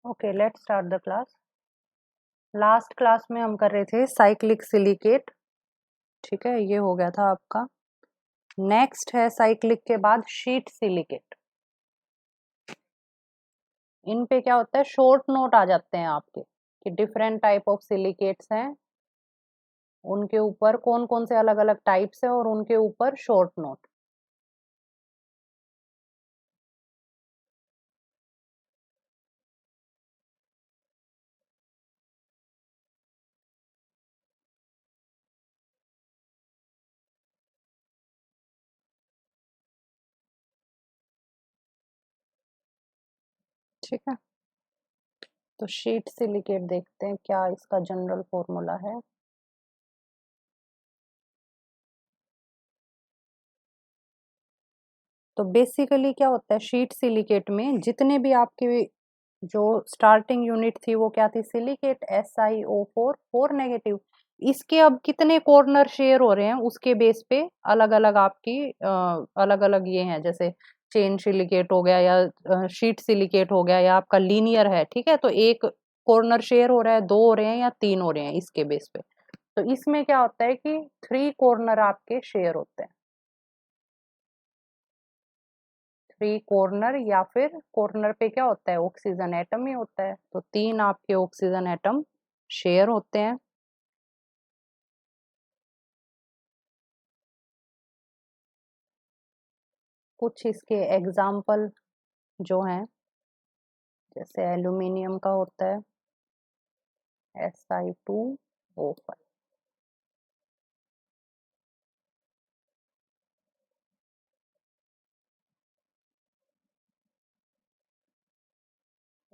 Okay, let's start the class. Last class में हम कर रहे थे साइक्लिक सिलिकेट। ठीक है, ये हो गया था आपका। नेक्स्ट है साइक्लिक के बाद शीट सिलिकेट। इन पे क्या होता है, शॉर्ट नोट आ जाते हैं आपके कि डिफरेंट टाइप ऑफ सिलिकेट्स हैं, उनके ऊपर कौन कौन से अलग अलग टाइप्स हैं और उनके ऊपर शॉर्ट नोट। ठीक है, तो शीट सिलिकेट देखते हैं क्या इसका जनरल फॉर्मूला है। तो बेसिकली क्या होता है, शीट सिलिकेट में जितने भी आपके जो स्टार्टिंग यूनिट थी वो क्या थी, सिलिकेट SiO4 4 नेगेटिव। इसके अब कितने कॉर्नर शेयर हो रहे हैं उसके बेस पे अलग अलग आपकी अलग अलग ये हैं, जैसे चेन सिलिकेट हो गया या शीट सिलिकेट हो गया या आपका लीनियर है। ठीक है, तो एक कॉर्नर शेयर हो रहा है, दो हो रहे हैं या तीन हो रहे हैं इसके बेस पे। तो इसमें क्या होता है कि 3 कॉर्नर आपके शेयर होते हैं। 3 कॉर्नर या फिर कॉर्नर पे क्या होता है, ऑक्सीजन एटम ही होता है, तो 3 आपके ऑक्सीजन एटम शेयर होते हैं। कुछ इसके एग्जाम्पल जो हैं, जैसे एल्यूमिनियम का होता है Si2O5।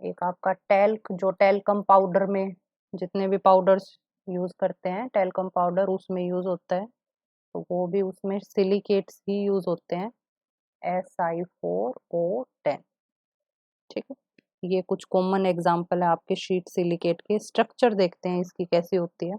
एक आपका टैल्क, जो टैल्कम पाउडर में जितने भी पाउडर्स यूज करते हैं, टैल्कम पाउडर उसमें यूज होता है, तो वो भी उसमें सिलिकेट्स ही यूज होते हैं, Si4O10। ठीक है, ये कुछ कॉमन एग्जांपल है आपके शीट सिलिकेट के। स्ट्रक्चर देखते हैं इसकी कैसी होती है।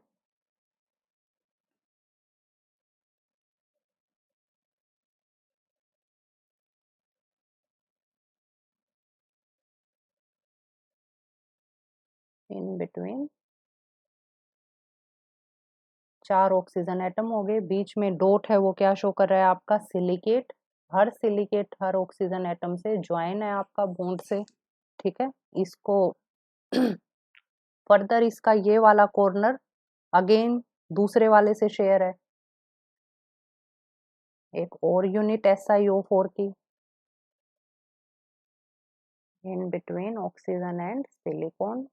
इन बिटवीन 4 ऑक्सीजन एटम हो गए, बीच में डॉट है वो क्या शो कर रहा है, आपका सिलिकेट। हर सिलिकेट हर ऑक्सीजन एटम से ज्वाइन है आपका बॉन्ड से। ठीक है, इसको फर्दर इसका ये वाला कॉर्नर अगेन दूसरे वाले से शेयर है, एक और यूनिट SiO4 की, in between oxygen and silicon.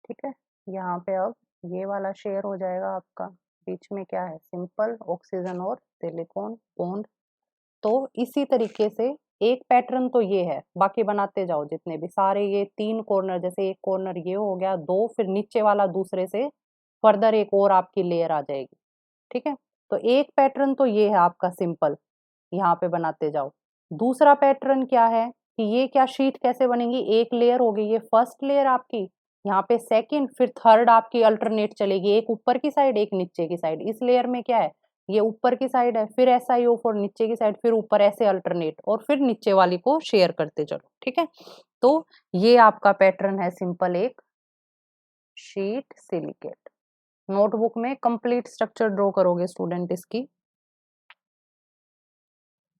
ठीक है, यहाँ पे अब ये वाला शेयर हो जाएगा आपका। बीच में क्या है, सिंपल ऑक्सीजन और सिलिकॉन बॉन्ड। तो इसी तरीके से एक पैटर्न तो ये है, बाकी बनाते जाओ जितने भी सारे, ये 3 कॉर्नर, जैसे एक कॉर्नर ये हो गया, 2 फिर नीचे वाला दूसरे से फर्दर एक और आपकी लेयर आ जाएगी। ठीक है, तो एक पैटर्न तो ये है आपका सिंपल, यहाँ पे बनाते जाओ। दूसरा पैटर्न क्या है कि ये क्या शीट कैसे बनेगी, एक लेयर होगी, ये फर्स्ट लेयर आपकी, यहाँ पे सेकंड, फिर थर्ड आपकी अल्टरनेट चलेगी, एक ऊपर की साइड एक नीचे की साइड। इस लेयर में क्या है, ये ऊपर की साइड है, फिर SiO4 नीचे की साइड, फिर ऊपर ऐसे अल्टरनेट, और फिर नीचे वाली को शेयर करते चलो। ठीक है, तो ये आपका पैटर्न है सिंपल एक शीट सिलिकेट। नोटबुक में कंप्लीट स्ट्रक्चर ड्रॉ करोगे स्टूडेंट इसकी।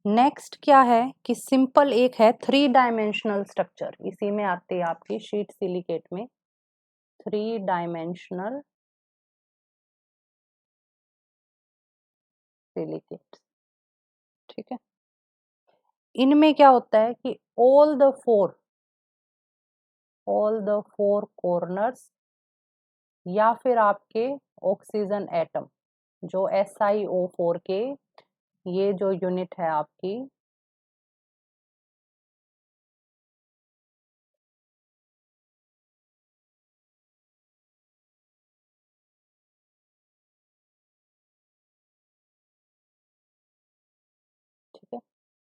नेक्स्ट क्या है कि सिंपल एक है 3 डायमेंशनल स्ट्रक्चर, इसी में आती है आपकी शीट सिलिकेट में 3 डायमेंशनल सिलिकेट। ठीक है, इनमें क्या होता है कि ऑल द फोर कॉर्नर्स या फिर आपके ऑक्सीजन एटम, जो SiO4 के ये जो यूनिट है आपकी,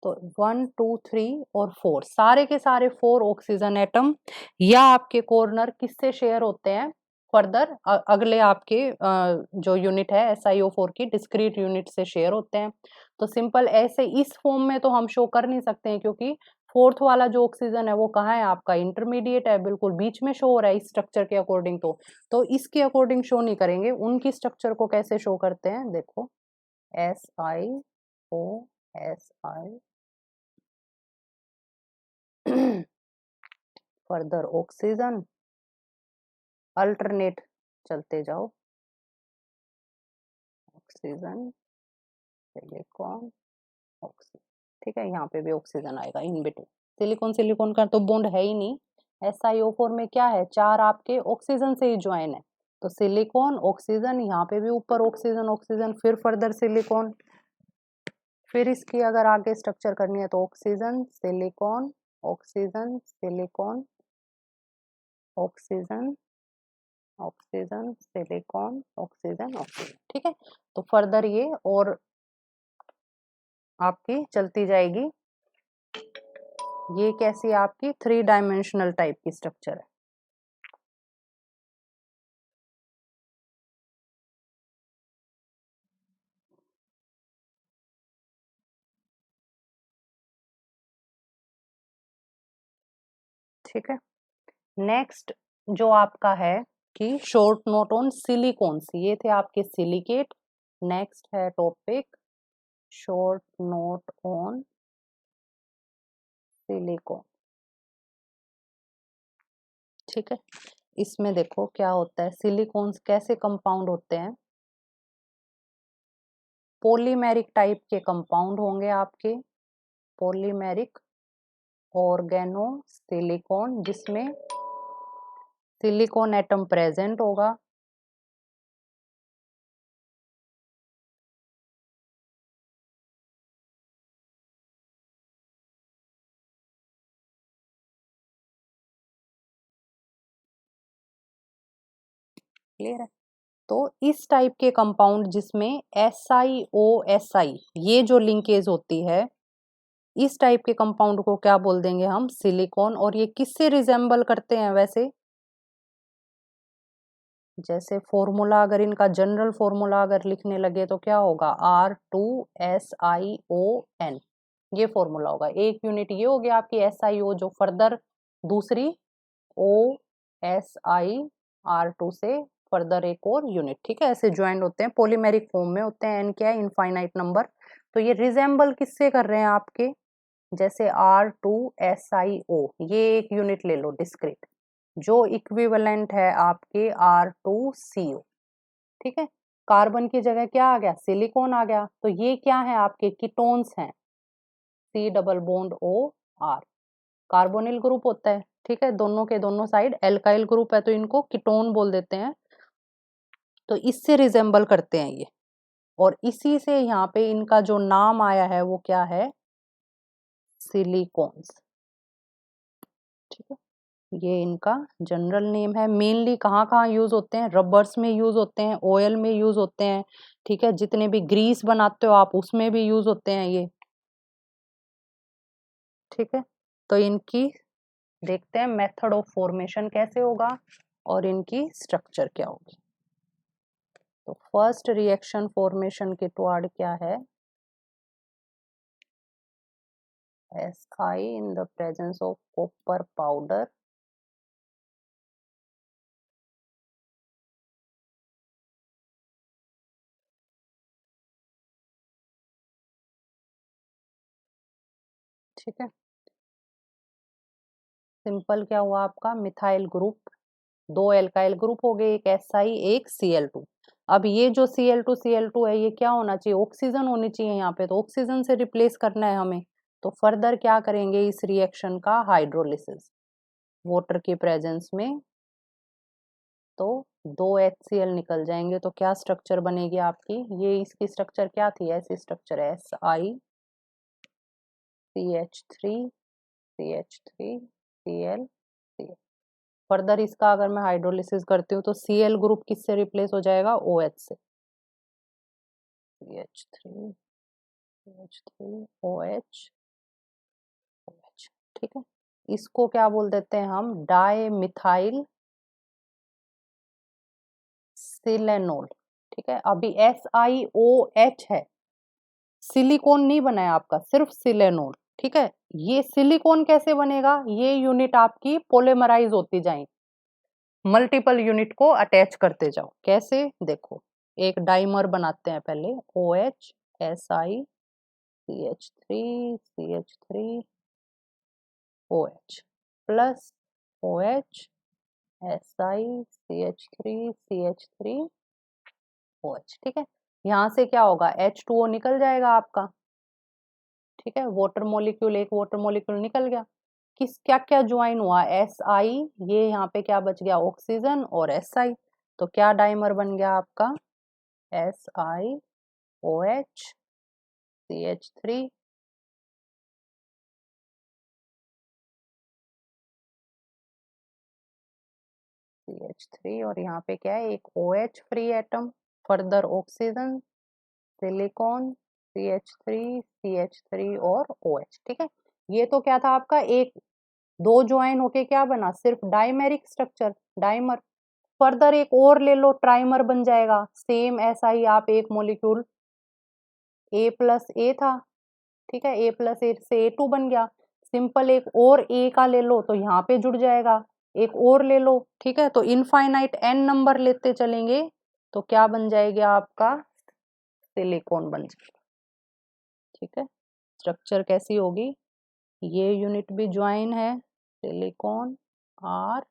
तो 1 2 3 और 4 सारे के सारे 4 ऑक्सीजन एटम या आपके कॉर्नर किससे शेयर होते हैं फर्दर अगले आपके जो यूनिट है SiO4 की डिस्क्रीट यूनिट से शेयर होते हैं। तो सिंपल ऐसे इस फॉर्म में तो हम शो कर नहीं सकते हैं क्योंकि फोर्थ वाला जो ऑक्सीजन है वो कहाँ है आपका इंटरमीडिएट है, बिल्कुल बीच में शो हो रहा है इस स्ट्रक्चर के अकॉर्डिंग। तो इसके अकॉर्डिंग शो नहीं करेंगे, उनकी स्ट्रक्चर को कैसे शो करते हैं देखो SiO फर्दर ऑक्सीजन अल्टरनेट चलते जाओ ऑक्सीजन सिलिकॉन ऑक्सीजन, ठीक है यहाँ पे भी ऑक्सीजन आएगा इन बिटवीन। सिलिकॉन सिलिकॉन का तो बॉन्ड है ही नहीं, SiO4 में क्या है चार आपके ऑक्सीजन से ही ज्वाइन है, तो सिलिकॉन ऑक्सीजन यहाँ पे भी ऊपर ऑक्सीजन ऑक्सीजन फिर फर्दर सिलिकॉन, फिर इसकी अगर आगे स्ट्रक्चर करनी है तो oxygen silicon oxygen silicon oxygen oxygen silicon oxygen oxygen, ठीक है। तो फर्दर ये और आपकी चलती जाएगी, ये कैसी आपकी 3 डायमेंशनल टाइप की स्ट्रक्चर है। ठीक है, नेक्स्ट जो आपका है कि शॉर्ट नोट ऑन सिलिकॉन्स, ये थे आपके सिलिकेट। नेक्स्ट है topic short note on silicon, ठीक है। इसमें देखो क्या होता है, सिलिकॉन्स कैसे कंपाउंड होते हैं, पॉलीमेरिक टाइप के कंपाउंड होंगे आपके, पॉलीमेरिक ऑर्गेनो सिलिकॉन जिसमें सिलिकॉन एटम प्रेजेंट होगा, क्लियर है। तो इस टाइप के कंपाउंड जिसमें SiO ये जो लिंकेज होती है, इस टाइप के कंपाउंड को क्या बोल देंगे हम सिलिकॉन। और ये किससे रिजेंबल करते हैं वैसे, जैसे फॉर्मूला अगर इनका जनरल फॉर्मूला अगर लिखने लगे तो क्या होगा R2SiON, ये फॉर्मूला होगा। एक यूनिट ये हो गया आपकी SiO जो फर्दर दूसरी OSiR2 से फर्दर एक और यूनिट, ठीक है, ऐसे ज्वाइंट होते हैं, पॉलीमेरिक फॉर्म में होते हैं। N क्या है इनफाइनाइट नंबर। तो ये रिजेंबल किससे कर रहे हैं आपके, जैसे R2SiO ये एक यूनिट ले लो डिस्क्रीट जो इक्विवेलेंट है आपके R2CO, ठीक है। कार्बन की जगह क्या आ गया सिलिकॉन आ गया, तो ये क्या है आपके कीटोन्स हैं, C double bond OR, carbonyl group होता है, ठीक है, दोनों के दोनों साइड एल्काइल ग्रुप है तो इनको कीटोन बोल देते हैं। तो इससे रिजेंबल करते हैं ये, और इसी से यहाँ पे इनका जो नाम आया है वो क्या है सिलिकॉन्स, ठीक है। ये इनका जनरल नेम है। मेनली कहाँ कहाँ यूज होते हैं, रबर्स में यूज होते हैं, ऑयल में यूज होते हैं, ठीक है, जितने भी ग्रीस बनाते हो आप उसमें भी यूज होते हैं ये, ठीक है। तो इनकी देखते हैं मेथड ऑफ फॉर्मेशन कैसे होगा और इनकी स्ट्रक्चर क्या होगी। तो फर्स्ट रिएक्शन फॉर्मेशन के टुवर्ड क्या है Si in the presence of copper powder ठीक है। सिंपल क्या हुआ आपका मिथाइल ग्रुप, दो एल्काइल ग्रुप हो गए, एक Si एक Cl2। अब ये जो Cl2 है ये क्या होना चाहिए ऑक्सीजन होनी चाहिए यहाँ पे, तो ऑक्सीजन से रिप्लेस करना है हमें। तो फर्दर क्या करेंगे इस रिएक्शन का हाइड्रोलिसिस वाटर की प्रेजेंस में, तो दो HCl निकल जाएंगे तो क्या स्ट्रक्चर बनेगी आपकी, ये इसकी स्ट्रक्चर क्या थी, ऐसी स्ट्रक्चर है SiCH3CH3Cl। फर्दर इसका अगर मैं हाइड्रोलिसिस करती हूँ तो Cl ग्रुप किससे रिप्लेस हो जाएगा OH से, CH3 OH ठीक है, इसको क्या बोल देते हैं हम, डाई मिथाइल सिलेनोल। ठीक है, अभी SiOH है, सिलिकॉन नहीं बना है आपका, सिर्फ सिलेनोल। ठीक है, ये सिलिकॉन कैसे बनेगा, ये यूनिट आपकी पोलिमराइज होती जाएंगी, मल्टीपल यूनिट को अटैच करते जाओ। कैसे, देखो, एक डाइमर बनाते हैं पहले, OH Si CH3 CH3 OH plus OH Si CH3 CH3 OH। ठीक है, यहां से क्या होगा, H2O निकल जाएगा आपका। ठीक है, वाटर मॉलिक्यूल, एक वाटर मॉलिक्यूल निकल गया। किस क्या क्या ज्वाइन हुआ, Si, ये यहाँ पे क्या बच गया, ऑक्सीजन और Si। तो क्या डाइमर बन गया आपका, SiOH CH3 CH3, और यहाँ पे क्या है, एक OH free atom, further oxygen, silicon, CH3 CH3 और OH। ठीक है, ये तो क्या था आपका, एक दो ज्वाइन होके क्या बना, सिर्फ डाइमेरिक स्ट्रक्चर, डाइमर। फर्दर एक और ले लो, ट्राइमर बन जाएगा, सेम ऐसा ही, आप एक मॉलिक्यूल A+A था, ठीक है, A+A से A2 बन गया, सिंपल एक और A का ले लो तो यहाँ पे जुड़ जाएगा, एक और ले लो। ठीक है, तो इनफाइनाइट n नंबर लेते चलेंगे तो क्या बन जाएगा आपका, सिलिकॉन बन जाएगा। ठीक है, स्ट्रक्चर कैसी होगी, ये यूनिट भी ज्वाइन है, सिलिकॉन R,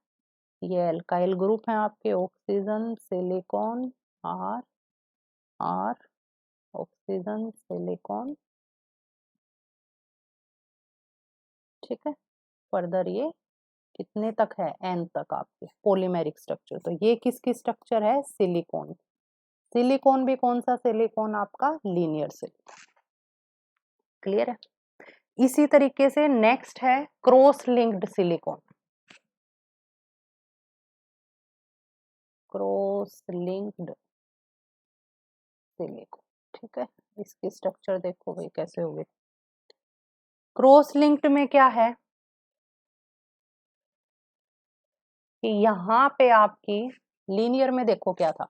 ये एल्काइल ग्रुप है आपके, oxygen silicon R R, oxygen silicon. ठीक है, फर्दर ये कितने तक है, n तक आपके पॉलीमेरिक स्ट्रक्चर। तो ये किसकी स्ट्रक्चर है, सिलिकॉन। सिलिकॉन भी कौन सा सिलिकॉन आपका, लीनियर सिलिकॉन। क्लियर है। इसी तरीके से नेक्स्ट है cross linked silicon. Cross linked silicon, ठीक है, इसकी स्ट्रक्चर देखो भाई कैसे होगी। क्रॉस लिंक्ड में क्या है कि यहाँ पे आपकी लीनियर में देखो क्या था,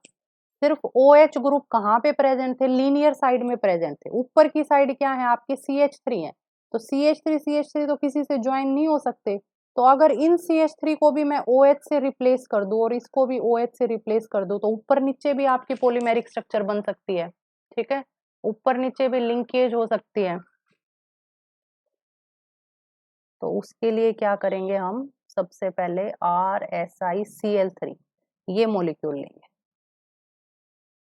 सिर्फ OH ग्रुप कहाँ पे प्रेजेंट थे, लीनियर साइड में प्रेजेंट थे। ऊपर की साइड क्या है आपके, CH3 है, तो CH3 तो किसी से ज्वाइन नहीं हो सकते। तो अगर इन CH3 को भी मैं OH से रिप्लेस कर दूं और इसको भी OH से रिप्लेस कर दूं तो ऊपर नीचे भी आपकी पॉलीमेरिक स्ट्रक्चर बन सकती है। ठीक है, ऊपर नीचे भी लिंकेज हो सकती है। तो उसके लिए क्या करेंगे हम, सबसे पहले RSiCl3 ये मॉलिक्यूल लेंगे,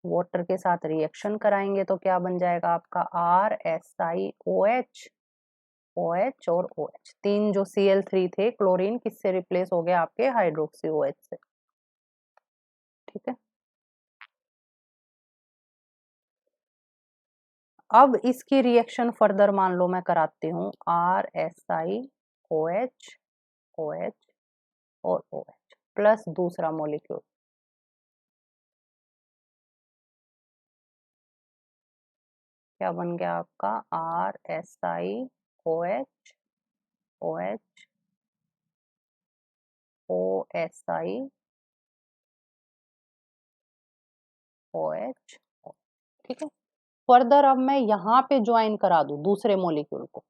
वाटर के साथ रिएक्शन कराएंगे तो क्या बन जाएगा आपका, RSiOH OH और OH। तीन जो Cl3 थे क्लोरीन किससे रिप्लेस हो गया आपके, हाइड्रोक्सी OH से। ठीक है, अब इसकी रिएक्शन फर्दर मान लो मैं कराती हूँ, RSiOH OH और OH प्लस दूसरा मॉलिक्यूल, क्या बन गया आपका, RSiOH OH OSi OH। ठीक है, फर्दर अब मैं यहाँ पे ज्वाइन करा दूं दूसरे मॉलिक्यूल को।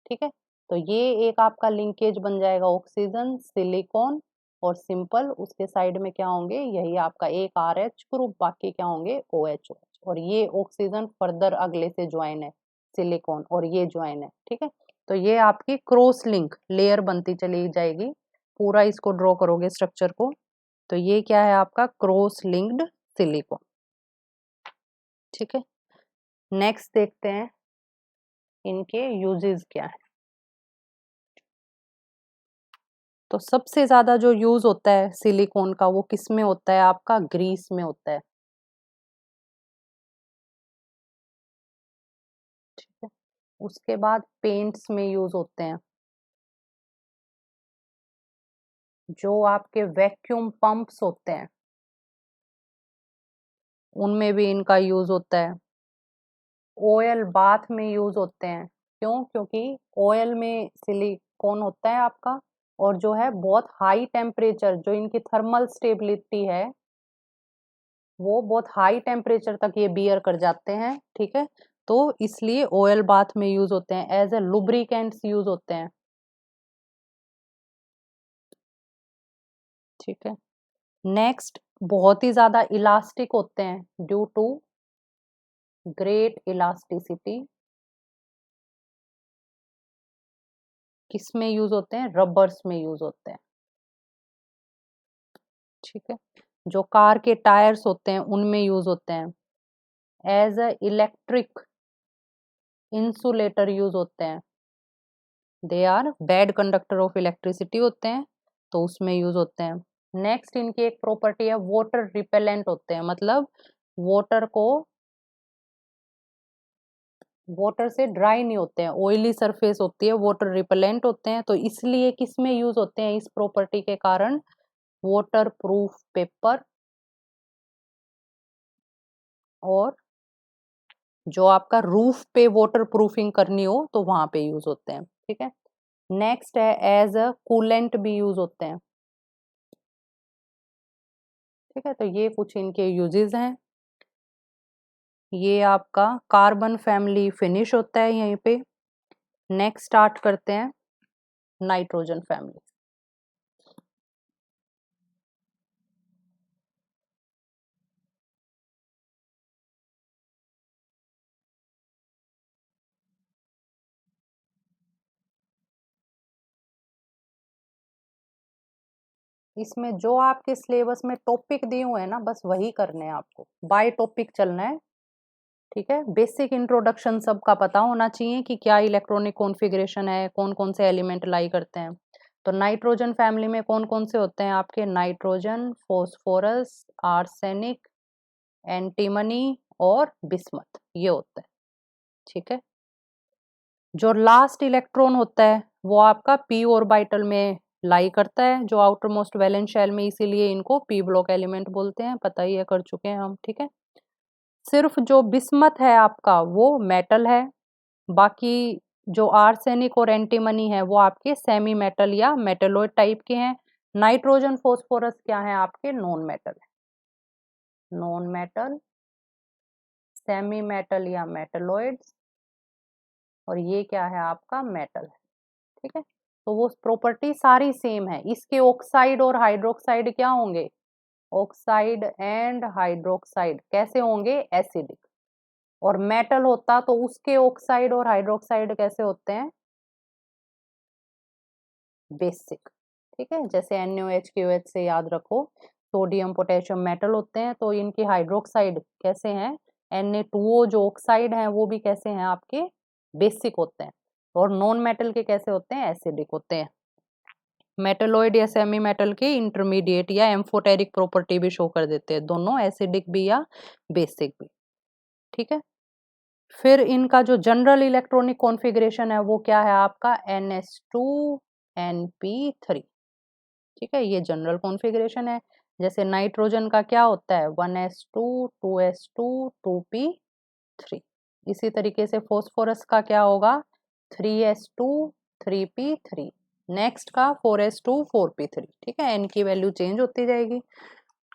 ठीक है, तो ये एक आपका लिंकेज बन जाएगा, ऑक्सीजन सिलिकॉन और सिंपल, उसके साइड में क्या होंगे, यही आपका एक RH ग्रुप, बाकी क्या होंगे OH और ये ऑक्सीजन फर्दर अगले से ज्वाइन है सिलिकॉन और ये ज्वाइन है। ठीक है, तो ये आपकी क्रॉस लिंक लेयर बनती चली जाएगी, पूरा इसको ड्रॉ करोगे स्ट्रक्चर को। तो ये क्या है आपका, क्रॉस लिंक्ड सिलिकॉन। ठीक है, नेक्स्ट देखते हैं इनके यूजेस क्या है। तो सबसे ज्यादा जो यूज होता है सिलिकॉन का वो किस में होता है आपका, ग्रीस में होता है। ठीक है, उसके बाद पेंट्स में यूज होते हैं, जो आपके वैक्यूम पंप्स होते हैं उनमें भी इनका यूज होता है। ऑयल बाथ में यूज होते हैं, क्यों, क्योंकि ऑयल में कौन होता है आपका, और जो है बहुत हाई टेम्परेचर, जो इनकी थर्मल स्टेबिलिटी है वो बहुत हाई टेम्परेचर तक ये बियर कर जाते हैं, ठीक है। तो इसलिए ऑयल बाथ में यूज होते हैं, एज ए लुब्रिकेंट्स यूज होते हैं, ठीक है। नेक्स्ट, बहुत ही ज्यादा इलास्टिक होते हैं ड्यू टू ग्रेट इलास्टिसिटी। किस में यूज होते हैं, रबर्स में यूज होते हैं, ठीक है। जो कार के टायर्स होते हैं उनमें यूज होते हैं, as a electric insulator use होते हैं, they are bad conductor of electricity होते हैं, तो उसमें यूज होते हैं। नेक्स्ट, इनकी एक प्रॉपर्टी है वाटर रिपेलेंट होते हैं, मतलब वाटर को, वाटर से ड्राई नहीं होते हैं, ऑयली सरफेस होती है, वाटर रिपेलेंट होते हैं, तो इसलिए किस में यूज होते हैं इस प्रॉपर्टी के कारण, वाटर प्रूफ पेपर, और जो आपका रूफ पे वाटर प्रूफिंग करनी हो तो वहां पे यूज होते हैं, ठीक है। नेक्स्ट है एज अ कूलेंट भी यूज होते हैं, ठीक है। तो ये कुछ इनके यूजेस हैं। ये आपका कार्बन फैमिली फिनिश होता है यहीं पे। नेक्स्ट स्टार्ट करते हैं नाइट्रोजन फैमिली। इसमें जो आपके सिलेबस में टॉपिक दिए हुए हैं ना, बस वही करने हैं आपको, बाय टॉपिक चलना है, ठीक है। बेसिक इंट्रोडक्शन सबका पता होना चाहिए कि क्या इलेक्ट्रॉनिक कॉन्फ़िगरेशन है, कौन कौन से एलिमेंट लाई करते हैं। तो नाइट्रोजन फैमिली में कौन कौन से होते हैं आपके, नाइट्रोजन, फॉस्फोरस, आर्सेनिक, एंटीमनी और बिस्मथ, ये होता है, ठीक है। जो लास्ट इलेक्ट्रॉन होता है वो आपका पी ऑर्बिटल में लाई करता है, जो आउटर मोस्ट वैलेंस शेल में, इसीलिए इनको पी ब्लॉक एलिमेंट बोलते हैं, पता ही है, कर चुके हैं हम, ठीक है। सिर्फ जो बिस्मथ है आपका वो मेटल है, बाकी जो आर्सेनिक और एंटीमनी है वो आपके सेमी मेटल या मेटेलॉइड टाइप के हैं। नाइट्रोजन फॉस्फोरस क्या है आपके, नॉन मेटल है, नॉन मेटल, सेमी मेटल या मेटेलॉइड्स, और ये क्या है आपका, मेटल है, ठीक है। तो वो प्रॉपर्टी सारी सेम है। इसके ऑक्साइड और हाइड्रोक्साइड क्या होंगे, ऑक्साइड एंड हाइड्रोक्साइड कैसे होंगे, एसिडिक। और मेटल होता तो उसके ऑक्साइड और हाइड्रोक्साइड कैसे होते हैं, बेसिक, ठीक है। जैसे NaOH KOH से याद रखो, सोडियम पोटेशियम मेटल होते हैं, तो इनकी हाइड्रोक्साइड कैसे हैं, Na2O जो ऑक्साइड हैं वो भी कैसे हैं आपके, बेसिक होते हैं। और नॉन मेटल के कैसे होते हैं, एसिडिक होते हैं। मेटलॉइड या सेमी मेटल के इंटरमीडिएट या एम्फोटेरिक प्रॉपर्टी भी शो कर देते हैं, दोनों एसिडिक भी या बेसिक भी, ठीक है। फिर इनका जो जनरल इलेक्ट्रॉनिक कॉन्फ़िगरेशन है वो क्या है आपका, NH2NP3, ठीक है। ये जनरल कॉन्फ़िगरेशन है। जैसे नाइट्रोजन का क्या होता है, 1s2 2s2 2p3। इसी तरीके से फॉस्फोरस का क्या होगा, 3s2 3p3। नेक्स्ट का 4s2 4p3, ठीक है। एन की वैल्यू चेंज होती जाएगी,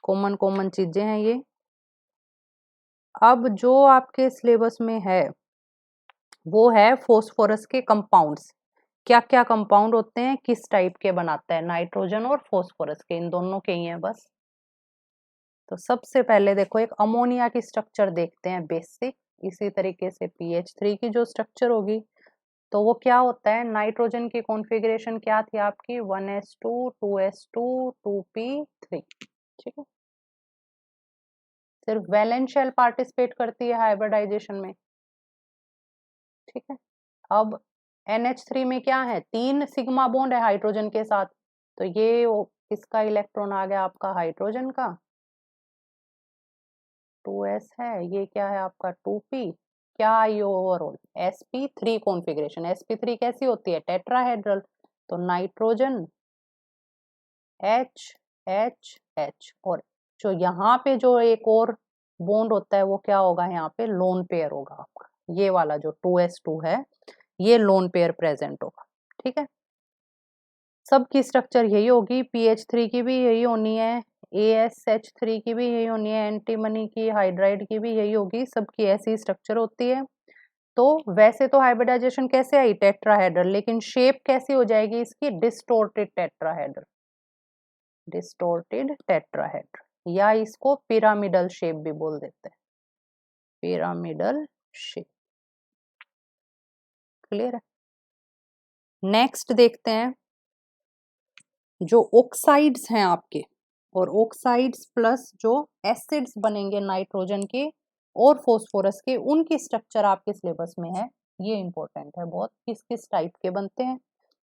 कॉमन कॉमन चीजें हैं ये। अब जो आपके सिलेबस में है वो है फॉस्फोरस के कंपाउंड्स, क्या क्या कंपाउंड होते हैं, किस टाइप के बनाता है, नाइट्रोजन और फॉस्फोरस के, इन दोनों के ही हैं बस। तो सबसे पहले देखो, एक अमोनिया की स्ट्रक्चर देखते हैं बेसिक, इसी तरीके से PH3 की जो स्ट्रक्चर होगी, तो वो क्या होता है, नाइट्रोजन की कॉन्फ़िगरेशन क्या थी आपकी, 1s2 2s2 2p3, ठीक है। सिर्फ वैलेंस शेल पार्टिसिपेट करती है हाइब्रिडाइजेशन में, ठीक है। अब NH3 में क्या है, 3 सिग्मा बॉन्ड है हाइड्रोजन के साथ, तो ये किसका इलेक्ट्रॉन आ गया आपका, हाइड्रोजन का, 2s है, ये क्या है आपका 2p, क्या आई ओवरऑल, sp3 कॉन्फ़िगरेशन। sp3 कैसी होती है, टेट्राहेड्रल, तो नाइट्रोजन H H H, और जो यहाँ पे जो एक और बॉन्ड होता है वो क्या होगा, यहाँ पे लोन पेयर होगा आपका, ये वाला जो 2s2 है ये लोन पेयर प्रेजेंट होगा, ठीक है। सबकी स्ट्रक्चर यही होगी, PH3 की भी यही होनी है, ASH3 की भी यही होनी है, एंटीमनी की, हाइड्राइड की भी यही होगी, सबकी ऐसी स्ट्रक्चर होती है। तो वैसे तो हाइब्रिडाइजेशन कैसे आई, टेट्राहेड्रल, लेकिन शेप कैसी हो जाएगी इसकी, डिस्टोर्टेड टेट्राहेड्रल, डिस्टोर्टेड टेट्राहेड्रल, या इसको पिरामिडल शेप भी बोल देते हैं, पिरामिडल शेप। क्लियर है? नेक्स्ट देखते हैं जो ऑक्साइड्स हैं आपके, और ऑक्साइड्स प्लस जो एसिड्स बनेंगे नाइट्रोजन के और फोस्फोरस के, उनकी स्ट्रक्चर आपके सिलेबस में है, ये इंपॉर्टेंट है बहुत, किस किस टाइप के बनते हैं,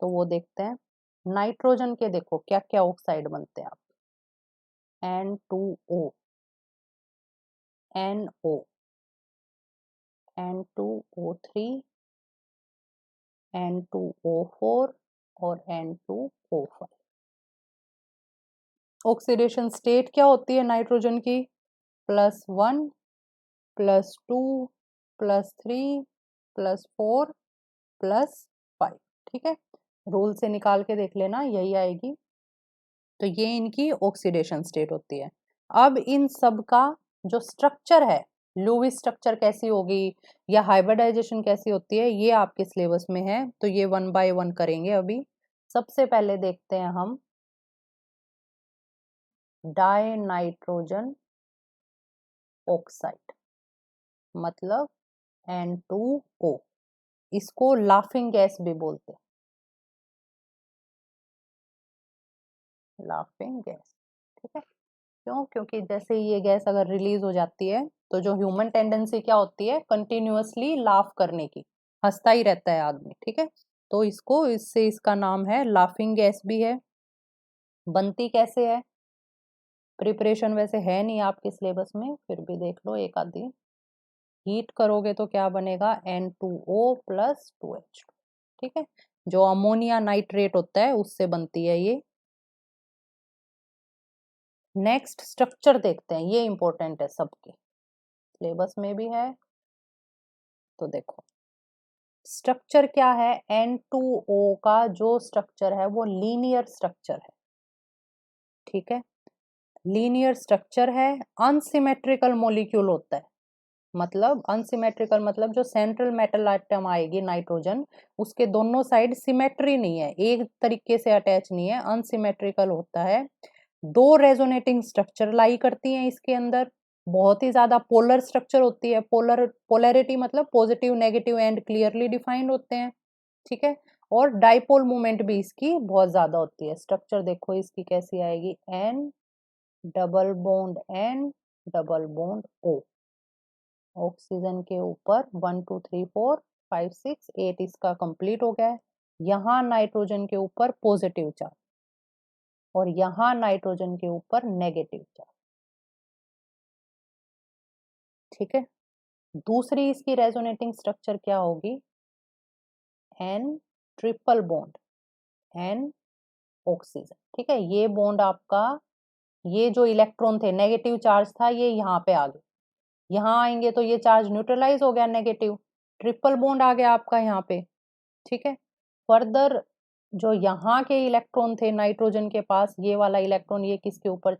तो वो देखते हैं। नाइट्रोजन के देखो क्या क्या ऑक्साइड बनते हैं आप, N2O, NO, N2O3, N2O4 और N2O5। ऑक्सीडेशन स्टेट क्या होती है नाइट्रोजन की, +1, +2, +3, +4, +5। ठीक है, रूल से निकाल के देख लेना, यही आएगी। तो ये इनकी ऑक्सीडेशन स्टेट होती है। अब इन सब का जो स्ट्रक्चर है, लुईस स्ट्रक्चर कैसी होगी या हाइब्रिडाइजेशन कैसी होती है, ये आपके सिलेबस में है, तो ये 1 बाय 1 करेंगे अभी। सबसे पहले देखते हैं हम डाई नाइट्रोजन ऑक्साइड, मतलब N2O, इसको लाफिंग गैस भी बोलते हैं, लाफिंग गैस। ठीक है, क्यों, क्योंकि जैसे ये गैस अगर रिलीज हो जाती है तो जो ह्यूमन टेंडेंसी क्या होती है, कंटिन्यूअसली लाफ करने की, हंसता ही रहता है आदमी। ठीक है, तो इसको, इससे इसका नाम है लाफिंग गैस भी है। बनती कैसे है, प्रिपरेशन वैसे है नहीं आपके सिलेबस में, फिर भी देख लो एक आधी। हीट करोगे तो क्या बनेगा, N2O + 2H2। ठीक है, जो अमोनिया नाइट्रेट होता है उससे बनती है ये। नेक्स्ट स्ट्रक्चर देखते हैं, ये इंपॉर्टेंट है, सबके सिलेबस में भी है, तो देखो स्ट्रक्चर क्या है, N2O का जो स्ट्रक्चर है वो लीनियर स्ट्रक्चर है। ठीक है, लीनियर स्ट्रक्चर है, अनसिमेट्रिकल मॉलिक्यूल होता है, मतलब अनसिमेट्रिकल मतलब जो सेंट्रल मेटल आइटम आएगी नाइट्रोजन, उसके दोनों साइड सिमेट्री नहीं है, एक तरीके से अटैच नहीं है, अनसिमेट्रिकल होता है। दो रेजोनेटिंग स्ट्रक्चर लाई करती हैं इसके अंदर, बहुत ही ज्यादा पोलर स्ट्रक्चर होती है, पोलैरिटी मतलब positive negative and clearly defined होते हैं। ठीक है, और डाइपोल मूवमेंट भी इसकी बहुत ज्यादा होती है। स्ट्रक्चर देखो इसकी कैसी आएगी, N double bond N double bond O, oxygen के ऊपर 1 2 3 4 5 6 8 इसका कंप्लीट हो गया है। यहाँ नाइट्रोजन के ऊपर पॉजिटिव चार्ज और यहाँ नाइट्रोजन के ऊपर नेगेटिव चार्ज। ठीक है, दूसरी इसकी रेजोनेटिंग स्ट्रक्चर क्या होगी, N triple bond N oxygen. ठीक है, ये बॉन्ड आपका, ये जो इलेक्ट्रॉन थे नेगेटिव चार्ज था, ये यहाँ पे आ गए, यहाँ आएंगे तो ये चार्ज न्यूट्रलाइज हो गया, नेगेटिव, ट्रिपल बॉन्ड आ गया आपका यहाँ पे। ठीक है, फर्दर जो यहाँ के इलेक्ट्रॉन थे नाइट्रोजन के पास, ये वाला इलेक्ट्रॉन ये किसके ऊपर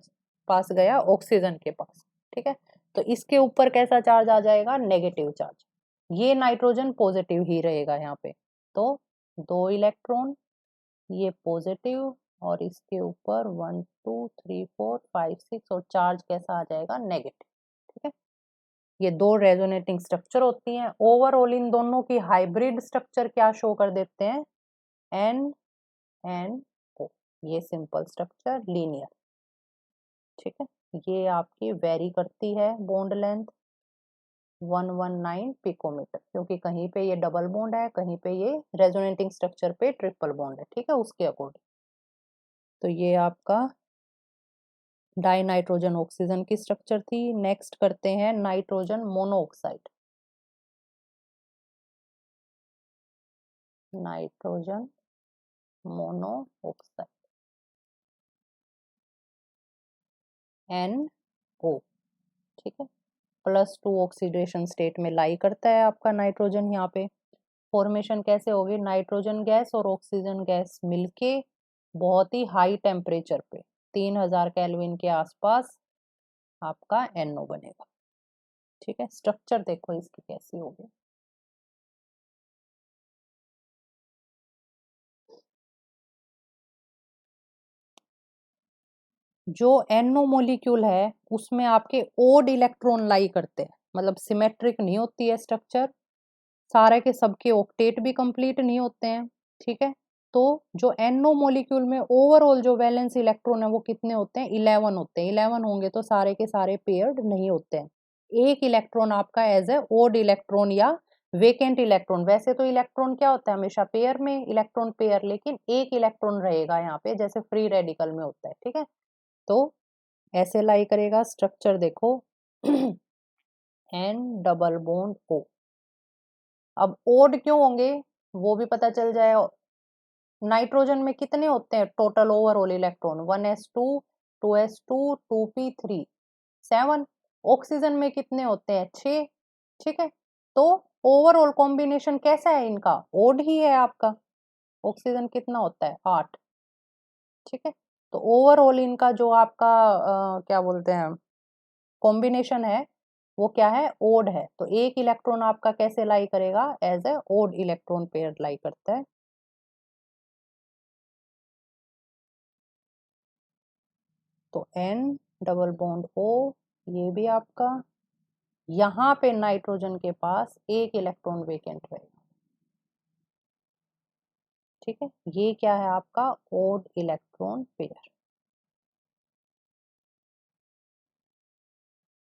पास गया, ऑक्सीजन के पास। ठीक है, तो इसके ऊपर कैसा चार्ज आ जाएगा, नेगेटिव चार्ज, ये नाइट्रोजन पॉजिटिव ही रहेगा यहाँ पे, तो 2 इलेक्ट्रॉन, ये पॉजिटिव, और इसके ऊपर 1 2 3 4 5 6 और चार्ज कैसा आ जाएगा, नेगेटिव। ठीक है, ये दो रेजोनेटिंग स्ट्रक्चर होती हैं। ओवरऑल इन दोनों की हाइब्रिड स्ट्रक्चर क्या शो कर देते हैं, NNO, ये सिंपल स्ट्रक्चर लीनियर। ठीक है, ये आपकी वेरी करती है बॉन्ड लेंथ 119 पिकोमीटर, क्योंकि कहीं पे ये डबल बॉन्ड है, कहीं पे ये रेजोनेटिंग स्ट्रक्चर पे ट्रिपल बॉन्ड है। ठीक है, उसके अकॉर्डिंग। तो ये आपका डाई नाइट्रोजन ऑक्सीजन की स्ट्रक्चर थी। नेक्स्ट करते हैं nitrogen monoxide, nitrogen monoxide NO। ठीक है, +2 ऑक्सीडेशन स्टेट में लाई करता है आपका नाइट्रोजन। यहाँ पे फॉर्मेशन कैसे होगी, नाइट्रोजन गैस और ऑक्सीजन गैस मिलके बहुत ही हाई टेम्परेचर पे 3000 केल्विन के आसपास आपका NO बनेगा। ठीक है, स्ट्रक्चर देखो इसकी कैसी होगी। जो NO मोलिक्यूल है उसमें आपके ओड इलेक्ट्रॉन लाई करते हैं, मतलब सिमेट्रिक नहीं होती है स्ट्रक्चर, सारे के सबके ऑक्टेट भी कंप्लीट नहीं होते हैं। ठीक है, तो जो NO मोलिक्यूल में ओवरऑल जो वैलेंस इलेक्ट्रॉन है वो कितने होते हैं? 11 होते हैं। 11 होंगे तो सारे के सारे पेयर्ड नहीं होते हैं। एक इलेक्ट्रॉन आपका एज ए ओड इलेक्ट्रॉन या वेकेंट इलेक्ट्रॉन, वैसे तो इलेक्ट्रॉन क्या होता है हमेशा पेयर में, इलेक्ट्रॉन पेयर, लेकिन एक इलेक्ट्रॉन रहेगा यहाँ पे जैसे फ्री रेडिकल में होता है। ठीक है, तो ऐसे लाई करेगा। स्ट्रक्चर देखो N डबल बॉन्ड O। अब ओड क्यों होंगे वो भी पता चल जाए। नाइट्रोजन में कितने होते हैं total overall electron? 1s2 2s2 2p3 7। Oxygen में कितने होते हैं? 6। ठीक है, तो ओवरऑल कॉम्बिनेशन कैसा है इनका? ओड ही है आपका। ऑक्सीजन कितना होता है? 8। ठीक है, तो ओवरऑल इनका जो आपका क्या बोलते हैं कॉम्बिनेशन है वो क्या है? ओड है। तो एक इलेक्ट्रॉन आपका कैसे लाई करेगा? As a odd electron pair lie करता है। तो N डबल बॉन्ड O, ये भी आपका, यहाँ पे नाइट्रोजन के पास एक इलेक्ट्रॉन वेकेंट रहेगा। ठीक है, ये क्या है आपका? Odd electron pair.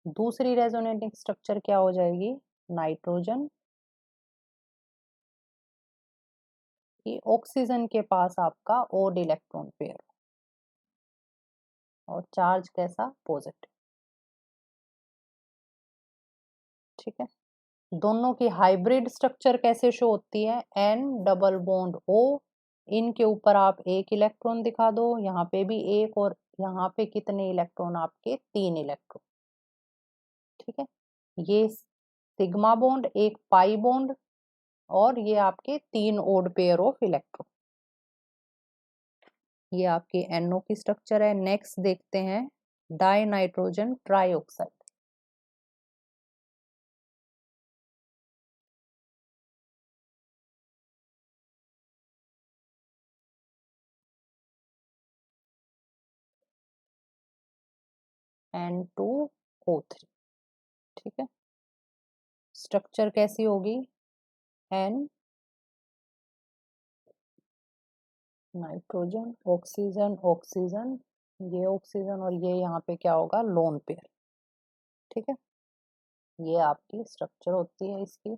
दूसरी रेजोनेटिंग स्ट्रक्चर क्या हो जाएगी? नाइट्रोजन की ऑक्सीजन के पास आपका ओड इलेक्ट्रॉन पेयर और चार्ज कैसा? पॉजिटिव। ठीक है, दोनों की हाइब्रिड स्ट्रक्चर कैसे शो होती है? N डबल बॉन्ड O, इनके ऊपर आप एक इलेक्ट्रॉन दिखा दो, यहाँ पे भी एक, और यहाँ पे कितने इलेक्ट्रॉन? आपके 3 इलेक्ट्रॉन। ठीक है, ये सिग्मा बॉन्ड, एक पाई बॉन्ड, और ये आपके 3 ओड पेयर ऑफ इलेक्ट्रॉन। ये आपकी NO की स्ट्रक्चर है। नेक्स्ट देखते हैं डाई नाइट्रोजन ट्राईऑक्साइड। N2O3। ठीक है, स्ट्रक्चर कैसी होगी? N नाइट्रोजन ऑक्सीजन ऑक्सीजन, ये ऑक्सीजन, और ये यहाँ पे क्या होगा? Lone pair. ठीक है, ये आपकी स्ट्रक्चर होती है इसकी।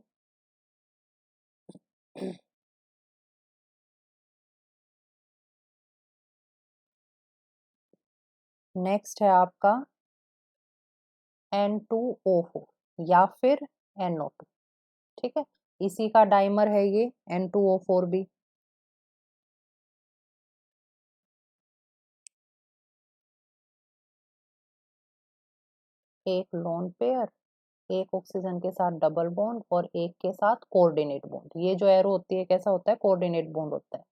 नेक्स्ट है आपका N2O4 या फिर NO2। ठीक है, इसी का डाइमर है ये N2O4 भी। एक लोन पेयर, एक ऑक्सीजन के साथ डबल बॉन्ड, और एक के साथ कोऑर्डिनेट बॉन्ड। ये जो एरो होती है कैसा होता है? कोऑर्डिनेट बॉन्ड होता है।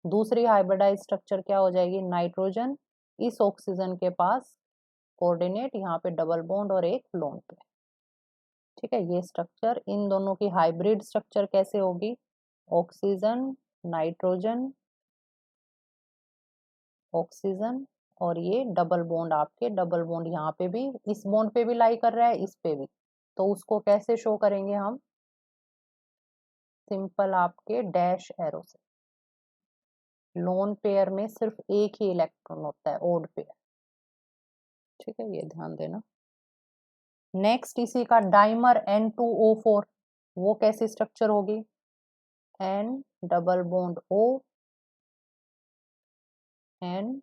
दूसरी हाइब्रिडाइज स्ट्रक्चर क्या हो जाएगी? नाइट्रोजन इस ऑक्सीजन के पास कोऑर्डिनेट, यहाँ पे डबल बॉन्ड और एक लोन पेयर। ठीक है, ये स्ट्रक्चर, इन दोनों की हाइब्रिड स्ट्रक्चर कैसे होगी? ऑक्सीजन नाइट्रोजन ऑक्सीजन, और ये डबल बॉन्ड, आपके डबल बॉन्ड यहाँ पे भी, इस बॉन्ड पे भी लाई कर रहा है, इस पे भी, तो उसको कैसे शो करेंगे हम? सिंपल आपके डैश एरो से। लोन पेयर में सिर्फ एक ही इलेक्ट्रॉन होता है, ओड पेयर। ठीक है, ये ध्यान देना। नेक्स्ट इसी का डाइमर N2O4, वो कैसी स्ट्रक्चर होगी? N double bond O, N,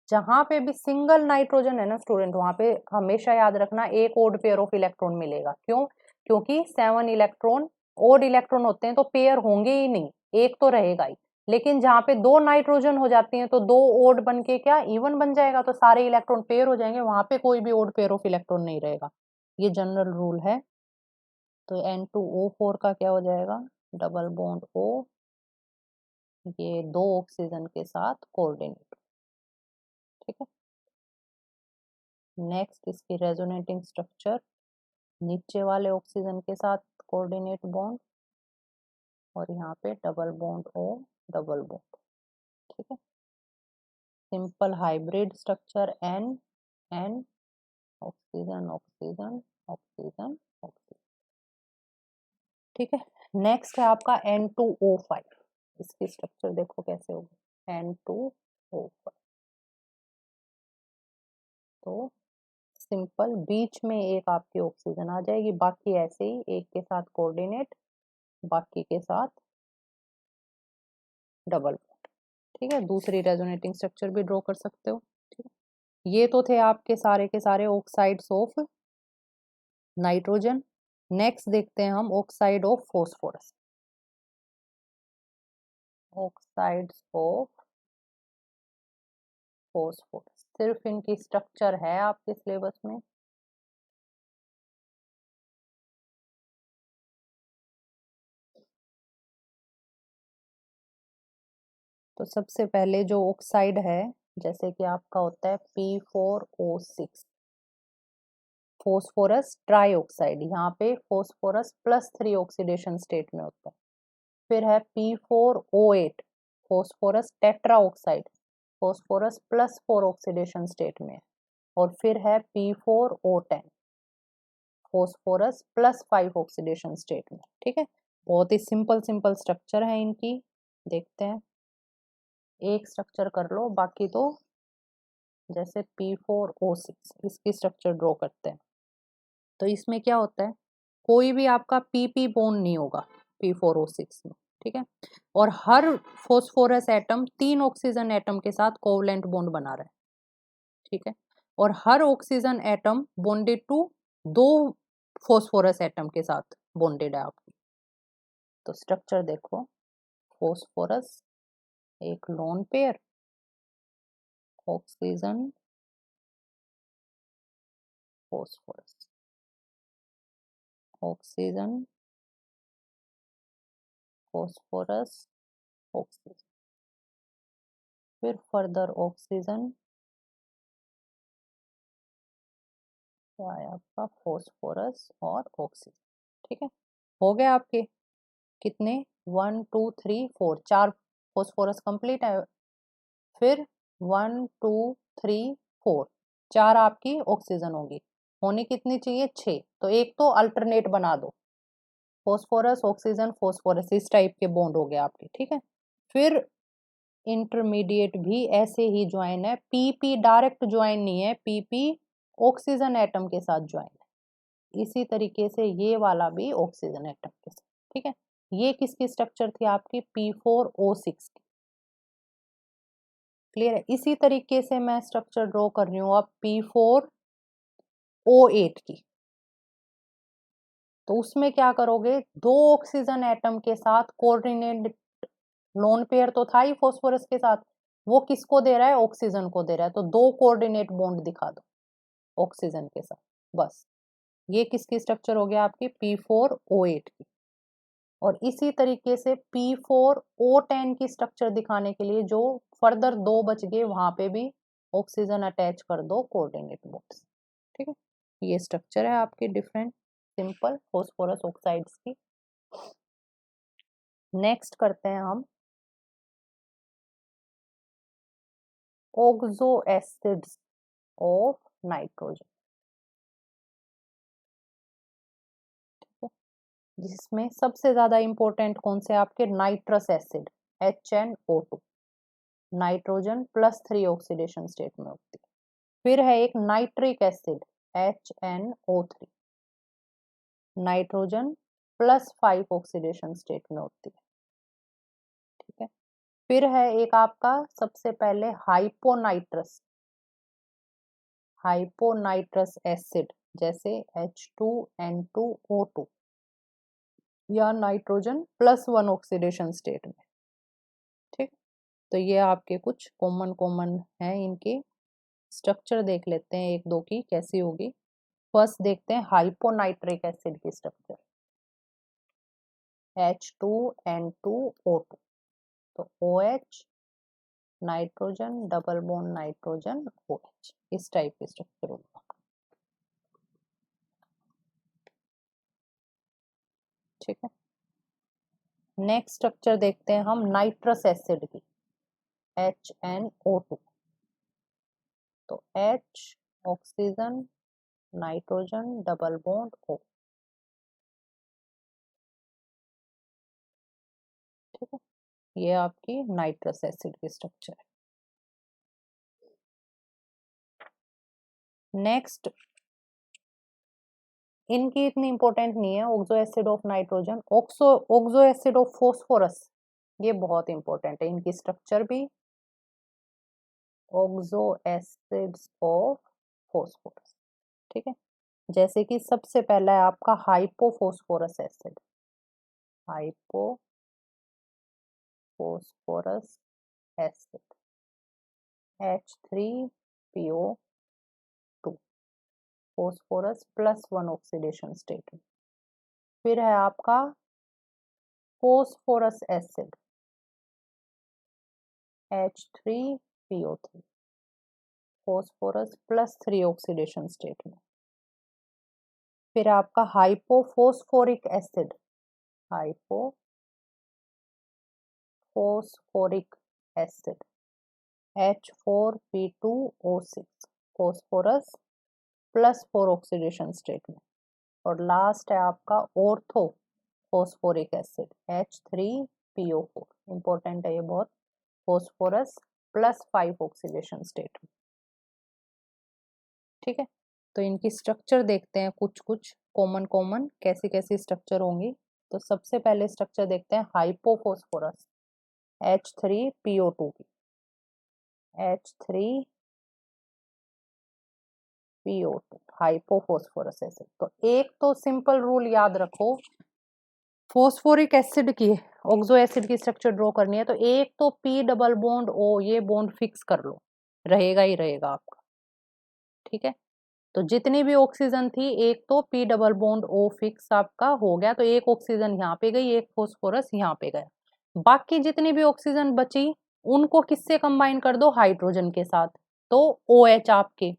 जहां पे भी सिंगल नाइट्रोजन है ना स्टूडेंट, वहां पे हमेशा याद रखना एक ओड पेयर ऑफ इलेक्ट्रॉन मिलेगा। क्यों? क्योंकि 7 इलेक्ट्रॉन ओड इलेक्ट्रॉन होते हैं तो पेयर होंगे ही नहीं, एक तो रहेगा ही। लेकिन जहां पे 2 नाइट्रोजन हो जाती हैं तो 2 ओड बन के क्या इवन बन जाएगा, तो सारे इलेक्ट्रॉन पेयर हो जाएंगे, वहां पे कोई भी ओड पेयर ऑफ इलेक्ट्रॉन नहीं रहेगा। ये जनरल रूल है। तो N2O4 का क्या हो जाएगा? डबल बॉन्ड O, ये 2 ऑक्सीजन के साथ कोऑर्डिनेट। ठीक है, नेक्स्ट इसकी रेजोनेटिंग स्ट्रक्चर, नीचे वाले ऑक्सीजन के साथ कोऑर्डिनेट बॉन्ड और यहाँ पे double bond O double bond. ठीक है, simple hybrid structure N N oxygen oxygen oxygen oxygen. ठीक है, नेक्स्ट है आपका N2O5। इसकी स्ट्रक्चर देखो कैसे होगी, N2O5। तो सिंपल बीच में एक आपकी ऑक्सीजन आ जाएगी, बाकी ऐसे ही एक के साथ कोऑर्डिनेट, बाकी के साथ डबल। ठीक है, दूसरी रेजोनेटिंग स्ट्रक्चर भी ड्रॉ कर सकते हो। ठीक है, ये तो थे आपके सारे के सारे ऑक्साइड्स ऑफ नाइट्रोजन। नेक्स्ट देखते हैं हम oxide of phosphorus. Oxides of phosphorus, सिर्फ इनकी स्ट्रक्चर है आपके सिलेबस में। तो सबसे पहले जो ऑक्साइड है, जैसे कि आपका होता है P4O6 फॉस्फोरस ट्राईऑक्साइड, यहाँ पे फॉस्फोरस +3 ऑक्सीडेशन स्टेट में होता है। फिर है P4O8 phosphorus tetroxide, phosphorus +4 oxidation state में है। और फिर है P4O10 फॉस्फोरस +5 ऑक्सीडेशन स्टेट में। ठीक है, बहुत ही सिंपल सिंपल स्ट्रक्चर है इनकी। देखते हैं, एक स्ट्रक्चर कर लो, बाकी तो जैसे P4O6 इसकी स्ट्रक्चर ड्रॉ करते हैं। तो इसमें क्या होता है, कोई भी आपका PP बॉन्ड नहीं होगा P4O6 में। ठीक है, और हर फॉस्फोरस एटम 3 ऑक्सीजन एटम के साथ कोवलेंट बॉन्ड बना रहा है। ठीक है, और हर oxygen atom bonded to 2 phosphorus atom के साथ बॉन्डेड है आपकी। तो स्ट्रक्चर देखो, फॉस्फोरस एक lone pair, oxygen phosphorus, oxygen phosphorus oxygen, फिर फर्दर ऑक्सीजन आपका फॉस्फोरस और ऑक्सीजन। ठीक है, हो गए आपके कितने, 1 2 3 4, 4 फॉस्फोरस कंप्लीट है। फिर 1 2 3 4, 4 आपकी ऑक्सीजन होगी, होनी कितनी चाहिए, 6। तो एक तो अल्टरनेट बना दो, फॉस्फोरस ऑक्सीजन फॉस्फोरस, इस टाइप के बॉन्ड हो गए आपके। ठीक है, फिर इंटरमीडिएट भी ऐसे ही ज्वाइन है, PP डायरेक्ट ज्वाइन नहीं है, PP ऑक्सीजन एटम के साथ ज्वाइन है। इसी तरीके से ये वाला भी ऑक्सीजन एटम के साथ। ठीक है, ये किसकी स्ट्रक्चर थी आपकी, P4O6 की। क्लियर है, इसी तरीके से मैं स्ट्रक्चर ड्रॉ कर रही हूँ अब P4O8 की। तो उसमें क्या करोगे, 2 ऑक्सीजन एटम के साथ कोऑर्डिनेट, लोन पेयर तो था ही फॉस्फोरस के साथ, वो किसको दे रहा है, ऑक्सीजन को दे रहा है। तो 2 कोऑर्डिनेट बॉन्ड दिखा दो ऑक्सीजन के साथ, बस। ये किसकी स्ट्रक्चर हो गया आपकी, P4O8 की। और इसी तरीके से P4O10 की स्ट्रक्चर दिखाने के लिए जो फर्दर 2 बच गए, वहां पे भी ऑक्सीजन अटैच कर दो कोऑर्डिनेट बॉन्ड्स। ठीक है, ये स्ट्रक्चर है आपके डिफरेंट सिंपल फॉस्फोरस ऑक्साइड्स की। नेक्स्ट करते हैं हम ऑक्सो एसिड्स ऑफ नाइट्रोजन, जिसमें सबसे ज्यादा इंपॉर्टेंट कौन से आपके, nitrous acid HNO2, nitrogen +3 oxidation state में होती है। फिर है एक nitric acid HNO3, nitrogen +5 oxidation state में होती है। ठीक है, फिर है एक आपका सबसे पहले हाइपोनाइट्रस एसिड, जैसे H2N2O2, या नाइट्रोजन +1 ऑक्सीडेशन स्टेट में। ठीक, तो ये आपके कुछ कॉमन कॉमन है, इनके स्ट्रक्चर देख लेते हैं एक दो की कैसी होगी। फर्स्ट देखते हैं हाइपोनाइट्रिक एसिड की स्ट्रक्चर, H2N2O2। तो OH nitrogen double bond nitrogen OH, इस टाइप के स्ट्रक्चर होगा। ठीक है, नेक्स्ट स्ट्रक्चर देखते हैं हम नाइट्रस एसिड की, HNO2। तो H oxygen nitrogen double bond O। ठीक है, ये आपकी नाइट्रस एसिड की स्ट्रक्चर है। नेक्स्ट, इनकी इतनी इंपॉर्टेंट नहीं है, oxo acid of nitrogen, oxo acid of phosphorus, ये बहुत इंपॉर्टेंट है, इनकी स्ट्रक्चर भी ऑक्सो एसिड्स ऑफ फॉस्फोरस। ठीक है, जैसे कि सबसे पहला है आपका hypophosphorous acid, hypophosphorous acid H3PO2, phosphorus +1 oxidation state में। फिर है आपका phosphorous acid H3PO3, phosphorus +3 oxidation state में। फिर आपका hypophosphoric acid, hypophosphoric acid H4P2O6, phosphorus +4 oxidation state में। और लास्ट है आपका ortho phosphoric acid H3PO4, important है ये बहुत, फॉस्फोरस +5 ऑक्सीडेशन स्टेट में। ठीक है, तो इनकी स्ट्रक्चर देखते हैं, कुछ कुछ कॉमन कैसी कैसी स्ट्रक्चर होंगी। तो सबसे पहले स्ट्रक्चर देखते हैं हाइपोफॉस्फोरस H3PO2 की, H3PO2 हाइपोफॉस्फोरस एसिड। तो एक तो सिंपल रूल याद रखो, फॉस्फोरिक एसिड की ऑक्सो एसिड की स्ट्रक्चर ड्रॉ करनी है तो एक तो P डबल बॉन्ड O, ये बॉन्ड फिक्स कर लो, रहेगा ही रहेगा आपका। ठीक है, तो जितनी भी ऑक्सीजन थी, एक तो P double bond O fix आपका हो गया, तो एक ऑक्सीजन यहाँ पे गई, एक फॉस्फोरस यहाँ पे गया। बाकी जितनी भी ऑक्सीजन बची उनको किससे कंबाइन कर दो, हाइड्रोजन के साथ, तो OH आपके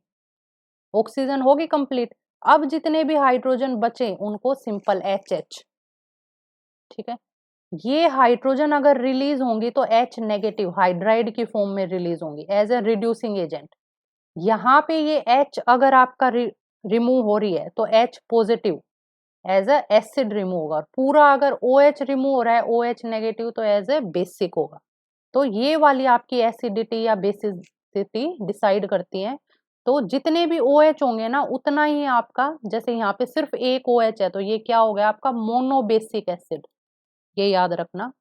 ऑक्सीजन होगी कंप्लीट। अब जितने भी हाइड्रोजन बचे उनको सिंपल HH। ठीक है, ये हाइड्रोजन अगर रिलीज होंगी तो H नेगेटिव हाइड्राइड की फॉर्म में रिलीज होंगी एज ए रिड्यूसिंग एजेंट। यहाँ पे ये H अगर आपका रिमूव हो रही है तो H positive as a acid remove होगा। पूरा अगर OH रिमूव हो रहा है, OH नेगेटिव, तो एज ए बेसिक होगा। तो ये वाली आपकी एसिडिटी या बेसिसिटी डिसाइड करती है। तो जितने भी OH होंगे ना उतना ही आपका, जैसे यहाँ पे सिर्फ एक OH है तो ये क्या हो गया आपका, मोनोबेसिक एसिड, ये याद रखना।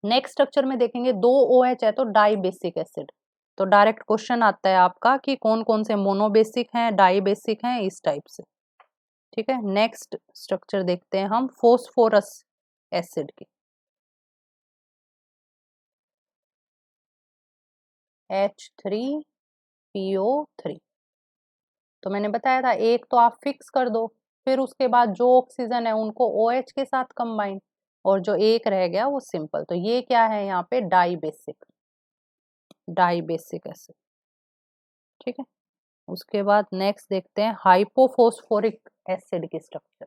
नेक्स्ट स्ट्रक्चर में देखेंगे दो OH है तो डाई बेसिक एसिड। तो डायरेक्ट क्वेश्चन आता है आपका कि कौन कौन से मोनोबेसिक हैं, डाई बेसिक हैं, इस टाइप से। ठीक है, नेक्स्ट स्ट्रक्चर देखते हैं हम फॉस्फोरस एसिड की, H3PO3। तो मैंने बताया था एक तो आप फिक्स कर दो, फिर उसके बाद जो ऑक्सीजन है उनको OH के साथ कंबाइन, और जो एक रह गया वो सिंपल। तो ये क्या है यहाँ पे, डाई बेसिक एसिड। ठीक है, उसके बाद नेक्स्ट देखते हैं हाइपोफॉस्फोरिक एसिड की स्ट्रक्चर,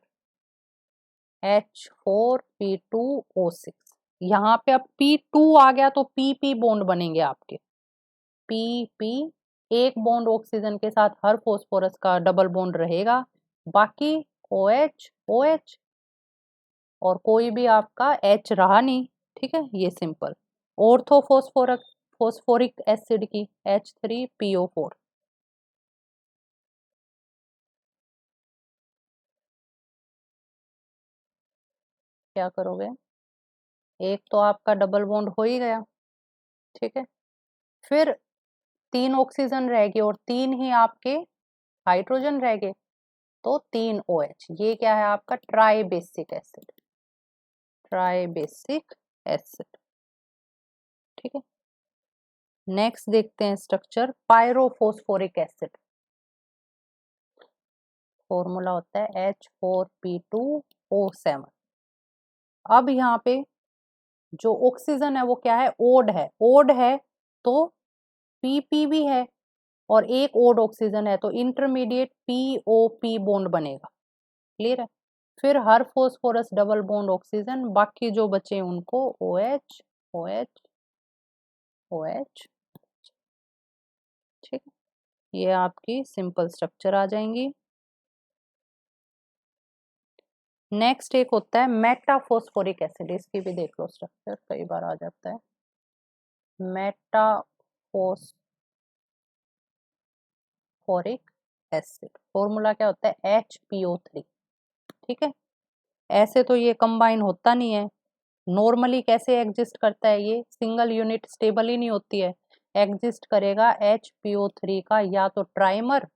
H4P2O6। यहाँ पे अब P2 आ गया तो PP बॉन्ड बनेंगे आपके, PP, एक बॉन्ड ऑक्सीजन के साथ हर फॉस्फोरस का डबल बॉन्ड रहेगा, बाकी OH OH और कोई भी आपका H रहा नहीं। ठीक है, ये सिंपल। फॉस्फोरिक एसिड की H3PO4, क्या करोगे, एक तो आपका डबल बॉन्ड हो ही गया। ठीक है, फिर 3 ऑक्सीजन रह गए और 3 ही आपके हाइड्रोजन रह गए, तो 3 OH, ये क्या है आपका, ट्राई बेसिक एसिड। ठीक है, नेक्स्ट देखते हैं स्ट्रक्चर पायरोफॉस्फोरिक एसिड। फॉर्मूला होता है H4P2O7। अब यहाँ पे जो ऑक्सीजन है वो क्या है, ओड है, ओड है तो PP भी है और एक ओड ऑक्सीजन है तो इंटरमीडिएट POP बॉन्ड बनेगा। क्लियर है। फिर हर फॉस्फोरस डबल बॉन्ड ऑक्सीजन, बाकी जो बचे उनको OH OH OH। ठीक है, ये आपकी सिंपल स्ट्रक्चर आ जाएंगी। नेक्स्ट एक होता है मेटाफॉस्फोरिक एसिड, इसकी भी देख लो स्ट्रक्चर, कई बार आ जाता है। मेटाफॉस्फोरिक एसिड फॉर्मूला क्या होता है, HPO3। ठीक है, ऐसे तो ये कंबाइन होता नहीं है, नॉर्मली कैसे एग्जिस्ट करता है, ये सिंगल यूनिट स्टेबल ही नहीं होती है, एग्जिस्ट करेगा HPO3 का या तो ट्राइमर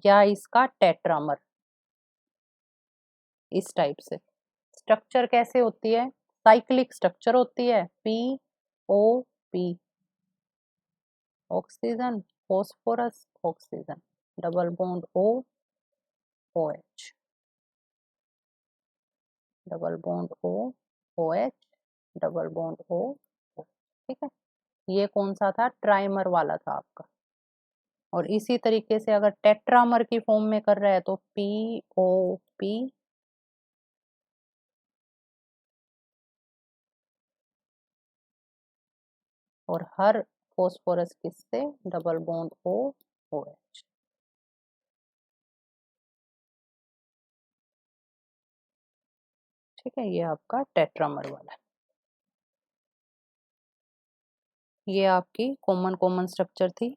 या इसका टेट्रामर, इस टाइप से। स्ट्रक्चर कैसे होती है, साइक्लिक स्ट्रक्चर होती है, POP oxygen phosphorus oxygen double bond OH double bond OH double bond O। ठीक है, ये कौन सा था, ट्राइमर वाला था आपका। और इसी तरीके से अगर टेट्रामर की फॉर्म में कर रहा है तो POP और हर फॉस्फोरस किससे, डबल बॉन्ड OH। ठीक है, ये आपका टेट्रामर वाला। ये आपकी कॉमन कॉमन स्ट्रक्चर थी।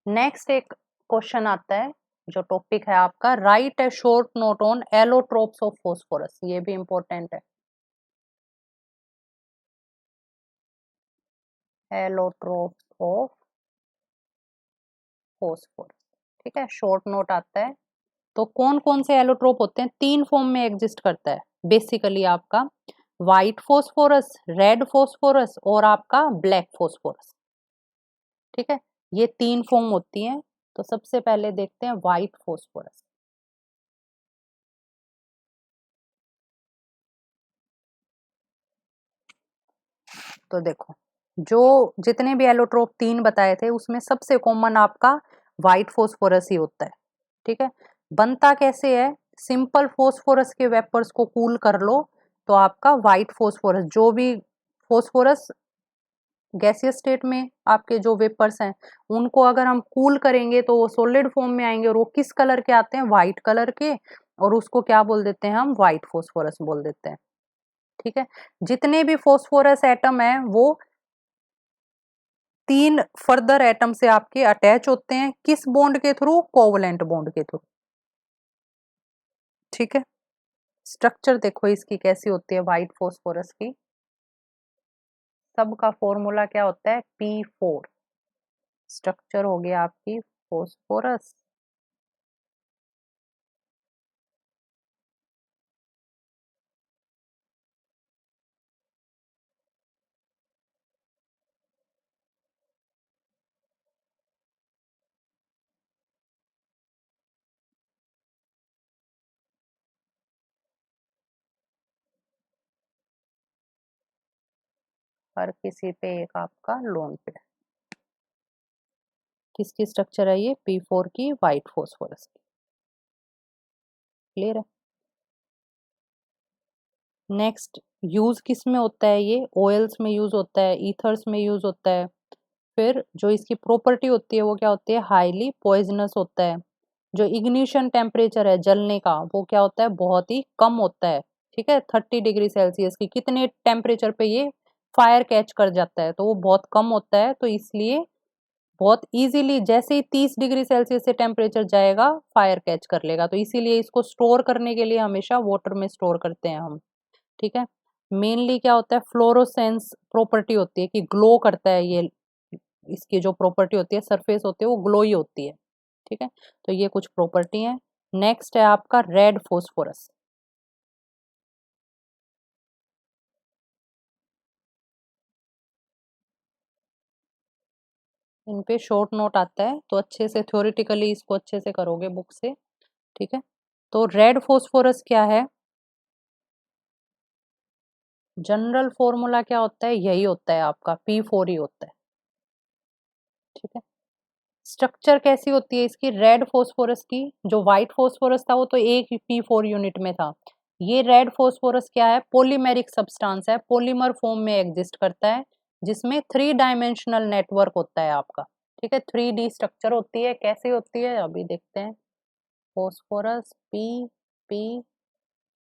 नेक्स्ट एक क्वेश्चन आता है, जो टॉपिक है आपका, right A short note on allotropes of phosphorus, ये भी इंपॉर्टेंट है। एलोट्रोप्स ऑफ फॉस्फोरस, ठीक है, शॉर्ट नोट आता है। तो कौन कौन से एलोट्रोप होते हैं, तीन फॉर्म में एग्जिस्ट करता है बेसिकली आपका, व्हाइट फॉस्फोरस, रेड फॉस्फोरस और आपका ब्लैक फॉस्फोरस। ठीक है, ये तीन फॉर्म होती हैं। तो सबसे पहले देखते हैं व्हाइट फॉस्फोरस। तो देखो, जो जितने भी एलोट्रोप तीन बताए थे उसमें सबसे कॉमन आपका व्हाइट फॉस्फोरस ही होता है। ठीक है, बनता कैसे है, सिंपल फॉस्फोरस के वेपर्स को कूल कर लो तो आपका व्हाइट फॉस्फोरस, जो भी फॉस्फोरस गैसियस स्टेट में आपके जो वेपर्स हैं उनको अगर हम कूल करेंगे तो वो सॉलिड फॉर्म में आएंगे, और वो किस कलर के आते हैं, व्हाइट कलर के, और उसको क्या बोल देते हैं हम, व्हाइट फॉस्फोरस बोल देते हैं। ठीक है, जितने भी फॉस्फोरस एटम है वो तीन फर्दर एटम से आपके अटैच होते हैं, किस बॉन्ड के थ्रू, कोवलेंट बॉन्ड के थ्रू। ठीक है, स्ट्रक्चर देखो इसकी कैसी होती है व्हाइट फॉस्फोरस की, सबका फॉर्मूला क्या होता है, P4। स्ट्रक्चर हो गया आपकी फॉस्फोरस, हर किसी पे एक आपका लोन पेयर। किसकी स्ट्रक्चर है ये, P4 की, व्हाइट फॉस्फोरस की। क्लियर है। नेक्स्ट, यूज किस में होता है ये, ऑयल्स में यूज होता है, ईथर्स में यूज होता है। फिर जो इसकी प्रॉपर्टी होती है वो क्या होती है, हाईली पॉइजनस होता है। जो इग्निशन टेम्परेचर है जलने का वो क्या होता है, बहुत ही कम होता है। ठीक है, 30 डिग्री सेल्सियस की कितने टेम्परेचर पे ये फायर कैच कर जाता है, तो वो बहुत कम होता है, तो इसलिए बहुत इजीली जैसे ही 30 डिग्री सेल्सियस से टेम्परेचर जाएगा फायर कैच कर लेगा, तो इसीलिए इसको स्टोर करने के लिए हमेशा वाटर में स्टोर करते हैं हम। ठीक है, मेनली क्या होता है, फ्लोरोसेंस प्रॉपर्टी होती है कि ग्लो करता है ये, इसकी जो प्रॉपर्टी होती है सरफेस होती है वो ग्लोई होती है। ठीक है, तो ये कुछ प्रॉपर्टी है। नेक्स्ट है आपका रेड फॉस्फोरस। इन पे शॉर्ट नोट आता है तो अच्छे से थ्योरेटिकली इसको अच्छे से करोगे बुक से। ठीक है, तो रेड फॉस्फोरस क्या है, जनरल फॉर्मूला क्या होता है, यही होता है आपका, P4 ही होता है। ठीक है, स्ट्रक्चर कैसी होती है इसकी, रेड फॉस्फोरस की, जो व्हाइट फॉस्फोरस था वो तो एक P4 यूनिट में था, ये रेड फॉस्फोरस क्या है, पॉलीमेरिक सब्सटेंस है, पॉलीमर फॉर्म में एग्जिस्ट करता है, जिसमें 3 डायमेंशनल नेटवर्क होता है आपका। ठीक है, 3D स्ट्रक्चर होती है, कैसी होती है अभी देखते हैं। फॉस्फोरस P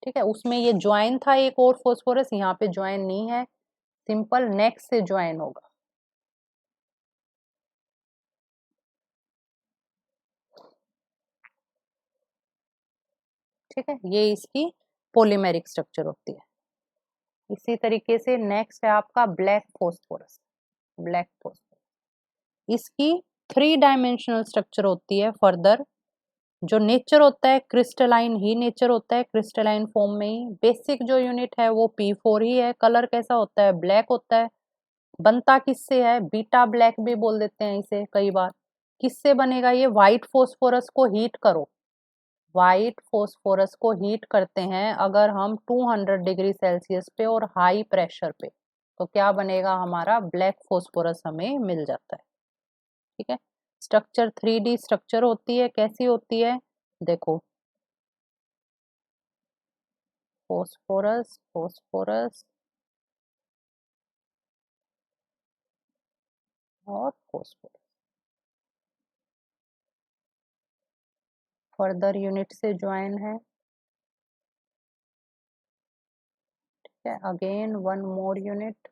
ठीक है, उसमें ये ज्वाइन था एक और फॉस्फोरस, यहाँ पे ज्वाइन नहीं है, सिंपल नेक्स्ट से ज्वाइन होगा। ठीक है, ये इसकी पॉलीमेरिक स्ट्रक्चर होती है। इसी तरीके से नेक्स्ट है आपका ब्लैक फॉस्फोरस। ब्लैक फॉस्फोरस इसकी 3 डायमेंशनल स्ट्रक्चर होती है। फर्दर जो नेचर होता है क्रिस्टलाइन ही नेचर होता है, क्रिस्टलाइन फॉर्म में ही। बेसिक जो यूनिट है वो P4 ही है। कलर कैसा होता है, ब्लैक होता है। बनता किससे है, बीटा ब्लैक भी बोल देते हैं इसे कई बार। किससे बनेगा ये, व्हाइट फॉस्फोरस को हीट करो, व्हाइट फॉस्फोरस को हीट करते हैं अगर हम 200 डिग्री सेल्सियस पे और हाई प्रेशर पे, तो क्या बनेगा हमारा, ब्लैक फॉस्फोरस हमें मिल जाता है। ठीक है, स्ट्रक्चर 3D स्ट्रक्चर होती है, कैसी होती है देखो, फॉस्फोरस फॉस्फोरस और फॉस्फोरस, फर्दर यूनिट से ज्वाइन है। ठीक है, अगेन वन मोर यूनिट।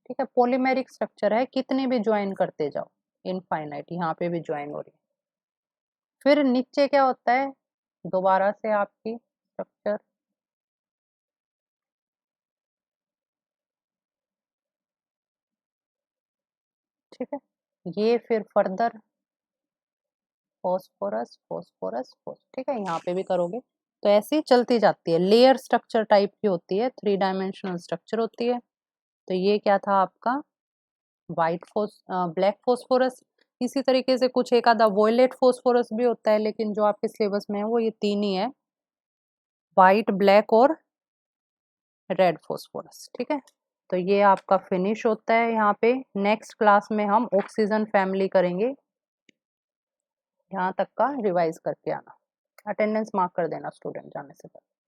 ठीक है, पॉलीमेरिक स्ट्रक्चर है, कितने भी ज्वाइन करते जाओ, इनफाइनाइट, यहाँ पे भी ज्वाइन हो रही है। फिर नीचे क्या होता है, दोबारा से आपकी स्ट्रक्चर, ठीक है, ये फिर फर्दर फॉस्फोरस फॉस्फोरस ठीक है, यहाँ पे भी करोगे तो ऐसे ही चलती जाती है। लेयर स्ट्रक्चर टाइप की होती है, 3 डायमेंशनल स्ट्रक्चर होती है। तो ये क्या था आपका, व्हाइट ब्लैक फॉस्फोरस। इसी तरीके से कुछ एक आधा वॉयलेट फॉस्फोरस भी होता है, लेकिन जो आपके सिलेबस में है वो ये 3 ही है, व्हाइट, ब्लैक और रेड फॉस्फोरस। ठीक है, तो ये आपका फिनिश होता है यहाँ पे। नेक्स्ट क्लास में हम ऑक्सीजन फैमिली करेंगे, यहाँ तक का रिवाइज करके आना, अटेंडेंस मार्क कर देना स्टूडेंट जाने से पहले।